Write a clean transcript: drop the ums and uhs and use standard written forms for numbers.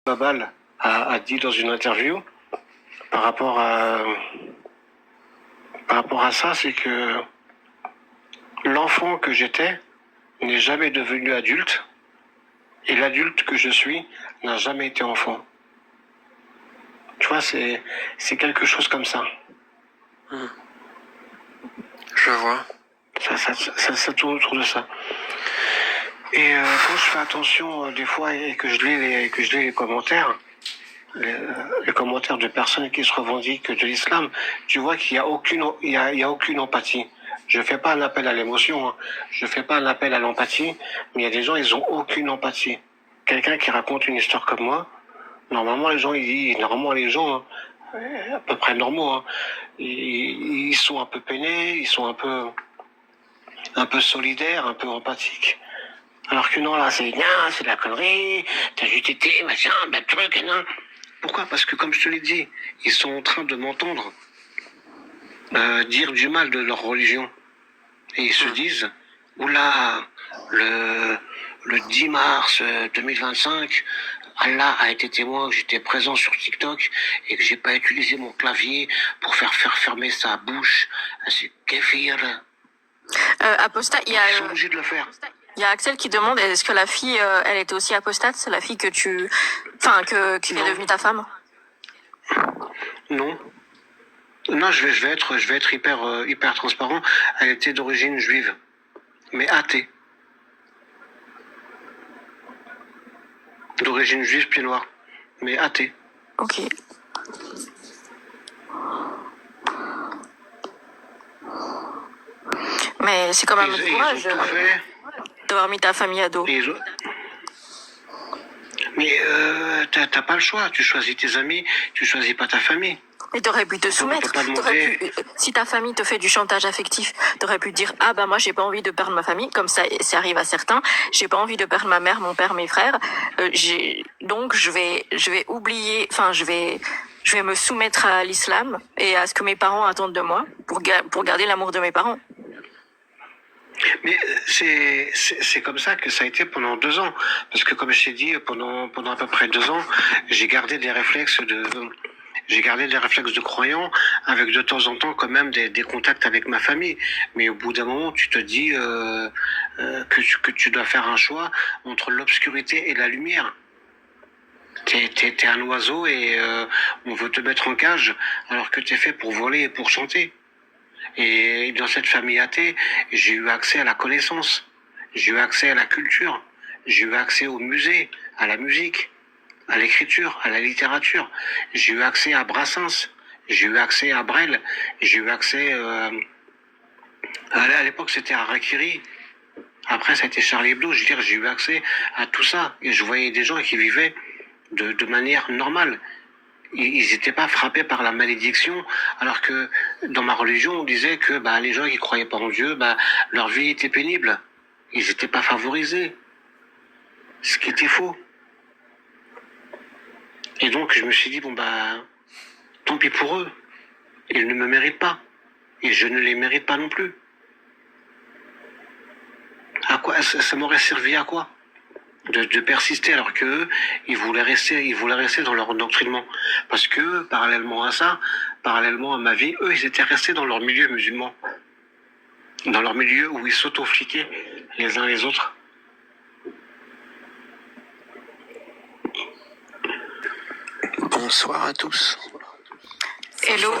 Babal a dit dans une interview par rapport à ça, c'est que l'enfant que j'étais n'est jamais devenu adulte et l'adulte que je suis n'a jamais été enfant. Tu vois, c'est quelque chose comme ça. Je vois. Ça tourne autour de ça. Et quand je fais attention des fois et que je lis les commentaires, les commentaires de personnes qui se revendiquent de l'islam, tu vois qu'il y a aucune empathie. Je fais pas un appel à l'émotion, hein. Je fais pas un appel à l'empathie, mais il y a des gens, ils ont aucune empathie. Quelqu'un qui raconte une histoire comme moi, normalement les gens, hein, à peu près normaux, hein, ils sont un peu peinés, ils sont un peu solidaires, un peu empathiques. Alors que non, là, c'est de la connerie, t'as juste été, machin, truc, non. Pourquoi? Parce que, comme je te l'ai dit, ils sont en train de m'entendre dire du mal de leur religion. Et ils se disent, oula, le 10 mars 2025, Allah a été témoin que j'étais présent sur TikTok et que j'ai pas utilisé mon clavier pour faire fermer sa bouche à ce kéfir. Apostat, Ils sont obligés de le faire. Il y a Axel qui demande, est-ce que la fille, elle était aussi apostate? C'est la fille qui est devenue ta femme? Non. Non, je vais être hyper transparent. Elle était d'origine juive, mais athée. D'origine juive, pied noir, mais athée. Ok. Mais c'est quand même le courage d'avoir mis ta famille à dos. Mais t'as pas le choix. Tu choisis tes amis, tu choisis pas ta famille. Et t'aurais pu te soumettre. Si ta famille te fait du chantage affectif, t'aurais pu dire moi j'ai pas envie de perdre ma famille, comme ça arrive à certains. J'ai pas envie de perdre ma mère, mon père, mes frères. Donc je vais oublier. Je vais me soumettre à l'islam et à ce que mes parents attendent de moi pour garder l'amour de mes parents. Mais c'est comme ça que ça a été pendant 2 ans. Parce que comme je t'ai dit, pendant à peu près 2 ans, j'ai gardé des réflexes de croyant, avec de temps en temps quand même des contacts avec ma famille. Mais au bout d'un moment, tu te dis que tu dois faire un choix entre l'obscurité et la lumière. T'es un oiseau et on veut te mettre en cage alors que t'es fait pour voler et pour chanter. Et dans cette famille athée, j'ai eu accès à la connaissance, j'ai eu accès à la culture, j'ai eu accès au musée, à la musique, à l'écriture, à la littérature. J'ai eu accès à Brassens, j'ai eu accès à Brel, j'ai eu accès... à l'époque, c'était Harakiri. Après, ça a été Charlie Hebdo. Je veux dire, j'ai eu accès à tout ça. Et je voyais des gens qui vivaient de manière normale. Ils n'étaient pas frappés par la malédiction, alors que dans ma religion, on disait que les gens qui croyaient pas en Dieu, leur vie était pénible. Ils n'étaient pas favorisés. Ce qui était faux. Et donc, je me suis dit, tant pis pour eux. Ils ne me méritent pas. Et je ne les mérite pas non plus. À quoi ça m'aurait servi à quoi de persister alors que eux, ils voulaient rester dans leur endoctrinement. Parce que, parallèlement à ma vie, eux, ils étaient restés dans leur milieu musulman. Dans leur milieu où ils s'auto-fliquaient les uns les autres. Bonsoir à tous. Hello.